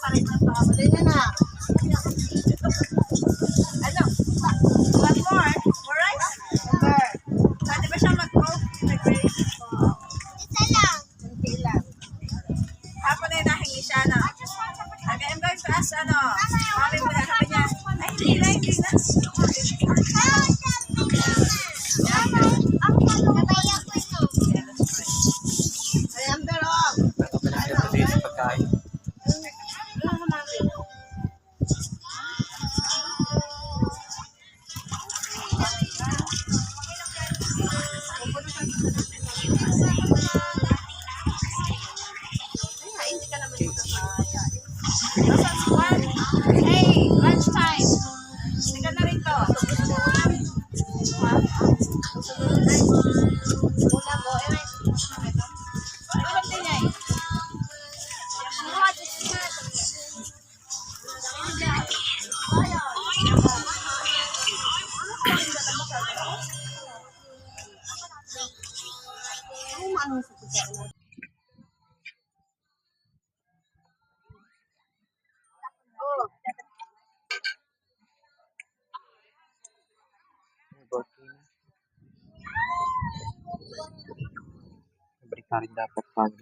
Dali na. Ano? One more? More rice? Pwede ba siya mag-coke? Nag-raise? Isa lang. Hindi lang. Hapon na yung nahingi siya, no? Okay, I'm going to ask, mami mo na, sabi niya, ay, hindi na. Ayan, pero. Ito pinagkita din sa pagkain. Hey, lunchtime. Tika na rin to. Ulam mo. Ulam din niya eh. Balik na rin dapat pag